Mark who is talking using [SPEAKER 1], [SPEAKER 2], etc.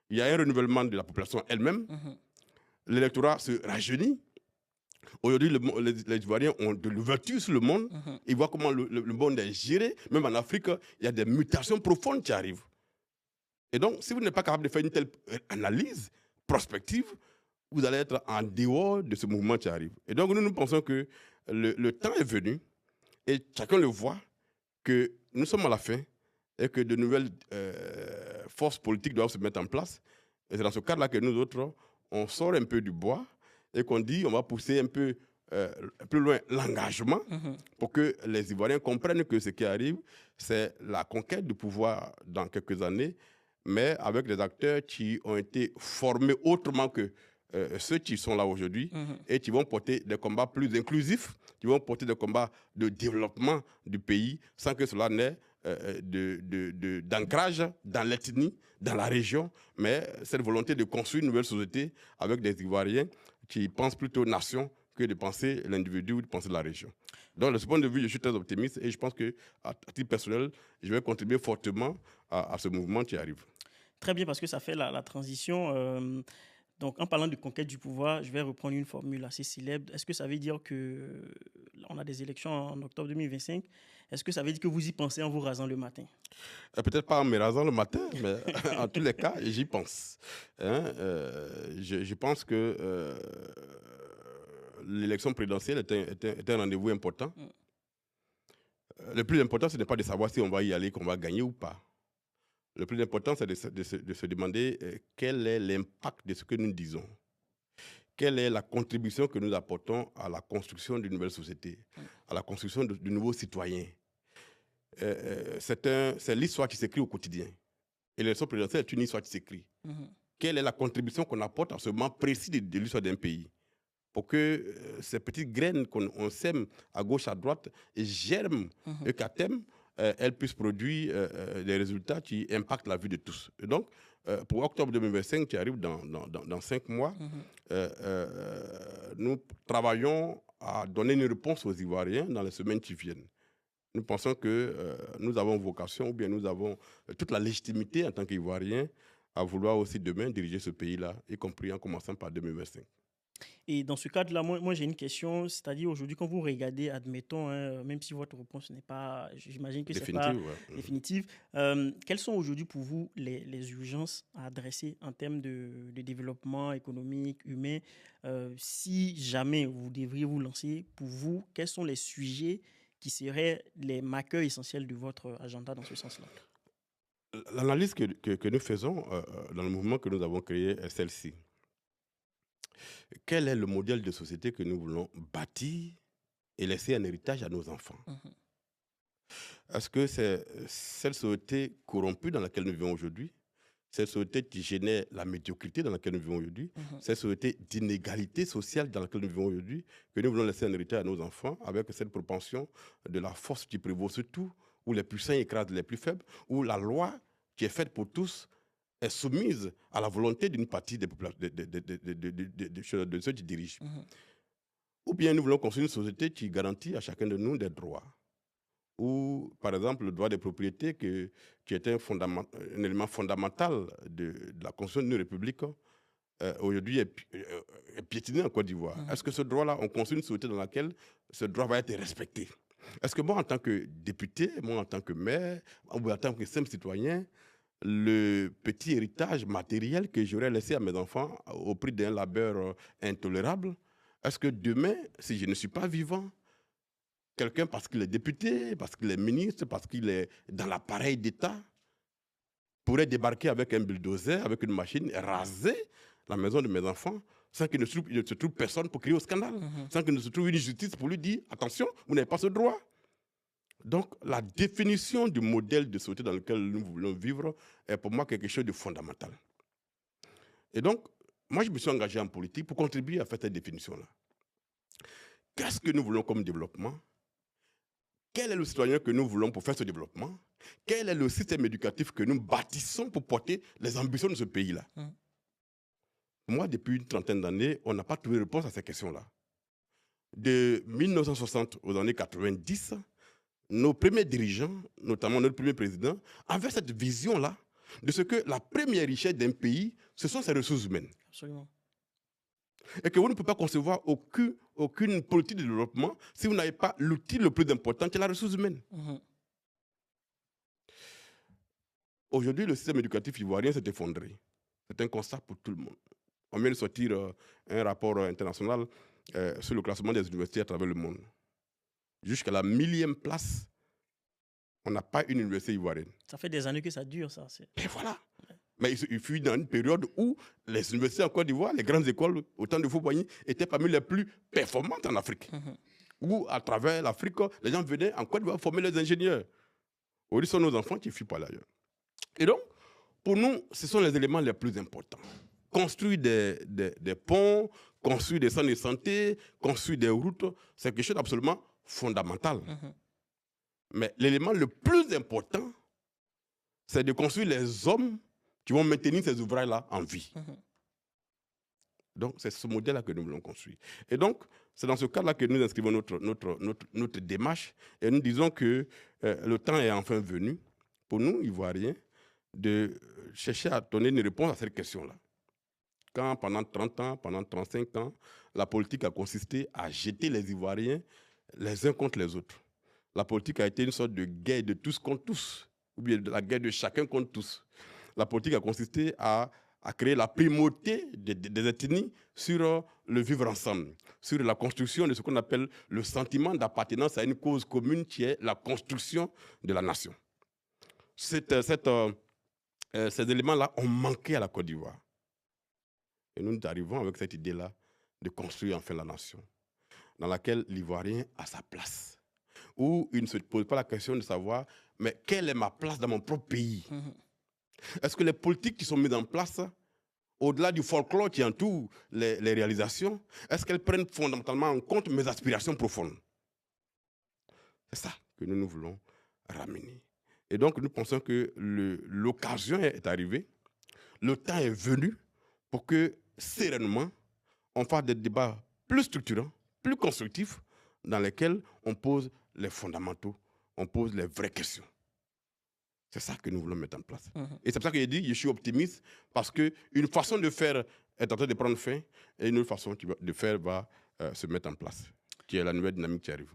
[SPEAKER 1] il y a un renouvellement de la population elle-même. L'électorat se rajeunit. Aujourd'hui, les Ivoiriens ont de l'ouverture sur le monde. Ils voient comment le monde est géré. Même en Afrique, il y a des mutations profondes qui arrivent. Et donc, si vous n'êtes pas capable de faire une telle analyse prospective, vous allez être en dehors de ce mouvement qui arrive. Et donc, nous pensons que le temps est venu, et chacun le voit, que nous sommes à la fin, et que de nouvelles forces politiques doivent se mettre en place. Et c'est dans ce cadre-là que nous autres, on sort un peu du bois, et qu'on dit on va pousser un peu plus loin l'engagement pour que les Ivoiriens comprennent que ce qui arrive, c'est la conquête du pouvoir dans quelques années, mais avec des acteurs qui ont été formés autrement que ceux qui sont là aujourd'hui et qui vont porter des combats plus inclusifs, qui vont porter des combats de développement du pays sans que cela n'ait d'ancrage dans l'ethnie, dans la région, mais cette volonté de construire une nouvelle société avec des Ivoiriens qui pensent plutôt nation que de penser l'individu ou de penser la région. Donc, de ce point de vue, je suis très optimiste et je pense qu'à titre personnel, je vais contribuer fortement à ce mouvement qui arrive.
[SPEAKER 2] Très bien, parce que ça fait la transition. Donc, en parlant de conquête du pouvoir, je vais reprendre une formule assez célèbre. Est-ce que ça veut dire que on a des élections en octobre 2025? Est-ce que ça veut dire que vous y pensez en vous rasant le matin?
[SPEAKER 1] Peut-être pas en me rasant le matin, mais en tous les cas, j'y pense. Hein, je pense que l'élection présidentielle est un rendez-vous important. Le plus important, ce n'est pas de savoir si on va y aller, qu'on va gagner ou pas. Le plus important, c'est de se demander quel est l'impact de ce que nous disons. Quelle est la contribution que nous apportons à la construction d'une nouvelle société, à la construction de nouveaux citoyens. C'est l'histoire qui s'écrit au quotidien. Et l'élection présidentielle est une histoire qui s'écrit. Quelle est la contribution qu'on apporte à ce moment précis de l'histoire d'un pays pour que ces petites graines qu'on sème à gauche, à droite, germent et qu'à terme, elles puissent produire des résultats qui impactent la vie de tous. Et donc, pour octobre 2025, qui arrive dans 5 mois, nous travaillons à donner une réponse aux Ivoiriens dans les semaines qui viennent. Nous pensons que nous avons vocation, ou bien nous avons toute la légitimité en tant qu'Ivoiriens à vouloir aussi demain diriger ce pays-là, y compris en commençant par 2025.
[SPEAKER 2] Et dans ce cadre-là, moi j'ai une question, c'est-à-dire aujourd'hui, quand vous regardez, admettons, hein, même si votre réponse n'est pas, j'imagine que ce n'est pas définitive, quelles sont aujourd'hui pour vous les urgences à adresser en termes de développement économique, humain? Si jamais vous devriez vous lancer, pour vous, quels sont les sujets qui seraient les marqueurs essentiels de votre agenda dans ce sens-là?
[SPEAKER 1] L'analyse que nous faisons dans le mouvement que nous avons créé est celle-ci. Quel est le modèle de société que nous voulons bâtir et laisser un héritage à nos enfants? Est-ce que c'est cette société corrompue dans laquelle nous vivons aujourd'hui, cette société qui génère la médiocrité dans laquelle nous vivons aujourd'hui, cette société d'inégalité sociale dans laquelle nous vivons aujourd'hui, que nous voulons laisser un héritage à nos enfants avec cette propension de la force qui prévaut sur tout, où les puissants écrasent les plus faibles, où la loi qui est faite pour tous est soumise à la volonté d'une partie des de ceux qui dirigent. Ou bien nous voulons construire une société qui garantit à chacun de nous des droits. Ou, par exemple, le droit de propriété qui est un élément fondamental de la construction d'une république, aujourd'hui est piétiné en Côte d'Ivoire. Est-ce que ce droit-là, on construit une société dans laquelle ce droit va être respecté? Est-ce que moi, en tant que député, moi, en tant que maire, ou en tant que simple citoyen, le petit héritage matériel que j'aurais laissé à mes enfants au prix d'un labeur intolérable, est-ce que demain, si je ne suis pas vivant, quelqu'un, parce qu'il est député, parce qu'il est ministre, parce qu'il est dans l'appareil d'État, pourrait débarquer avec un bulldozer, avec une machine, et raser la maison de mes enfants sans qu'il ne se trouve personne pour crier au scandale, sans qu'il ne se trouve une justice pour lui dire « Attention, vous n'avez pas ce droit ». Donc, la définition du modèle de société dans lequel nous voulons vivre est pour moi quelque chose de fondamental. Et donc, moi, je me suis engagé en politique pour contribuer à faire cette définition-là. Qu'est-ce que nous voulons comme développement? Quel est le citoyen que nous voulons pour faire ce développement? Quel est le système éducatif que nous bâtissons pour porter les ambitions de ce pays-là? Moi, depuis une trentaine d'années, on n'a pas trouvé réponse à ces questions-là. De 1960 aux années 90, nos premiers dirigeants, notamment notre premier président, avaient cette vision-là de ce que la première richesse d'un pays, ce sont ses ressources humaines.
[SPEAKER 2] Absolument.
[SPEAKER 1] Et que vous ne pouvez pas concevoir aucune politique de développement si vous n'avez pas l'outil le plus important qui est la ressource humaine. Aujourd'hui, le système éducatif ivoirien s'est effondré. C'est un constat pour tout le monde. On vient de sortir un rapport international sur le classement des universités à travers le monde. Jusqu'à la 1000e place, on n'a pas une université ivoirienne.
[SPEAKER 2] Ça fait des années que ça dure, ça.
[SPEAKER 1] Et voilà. Mais il fut dans une période où les universités en Côte d'Ivoire, les grandes écoles, au temps de Houphouët-Boigny, étaient parmi les plus performantes en Afrique. Où, à travers l'Afrique, les gens venaient en Côte d'Ivoire former les ingénieurs. Aujourd'hui, ce sont nos enfants qui fuient par ailleurs. Et donc, pour nous, ce sont les éléments les plus importants. Construire des ponts, construire des centres de santé, construire des routes, c'est quelque chose d'absolument fondamental. Mais l'élément le plus important, c'est de construire les hommes qui vont maintenir ces ouvrages-là en vie. Donc, c'est ce modèle-là que nous voulons construire. Et donc, c'est dans ce cadre-là que nous inscrivons notre démarche et nous disons que le temps est enfin venu pour nous, Ivoiriens, de chercher à donner une réponse à cette question-là. Quand pendant 30 ans, pendant 35 ans, la politique a consisté à jeter les Ivoiriens les uns contre les autres. La politique a été une sorte de guerre de tous contre tous, ou bien de la guerre de chacun contre tous. La politique a consisté à créer la primauté des ethnies sur le vivre ensemble, sur la construction de ce qu'on appelle le sentiment d'appartenance à une cause commune qui est la construction de la nation. Ces éléments-là ont manqué à la Côte d'Ivoire. Et nous arrivons avec cette idée-là de construire enfin la nation, dans laquelle l'Ivoirien a sa place, où il ne se pose pas la question de savoir mais quelle est ma place dans mon propre pays. Est-ce que les politiques qui sont mises en place, au-delà du folklore qui entoure les réalisations, est-ce qu'elles prennent fondamentalement en compte mes aspirations profondes? C'est ça que nous voulons ramener. Et donc, nous pensons que l'occasion est arrivée, le temps est venu pour que, sereinement, on fasse des débats plus structurants, plus constructifs, dans lesquels on pose les fondamentaux, on pose les vraies questions. C'est ça que nous voulons mettre en place. Et c'est pour ça que j'ai dit, je suis optimiste, parce qu'une façon de faire est en train de prendre fin, et une autre façon de faire va se mettre en place, qui est la nouvelle dynamique qui arrive.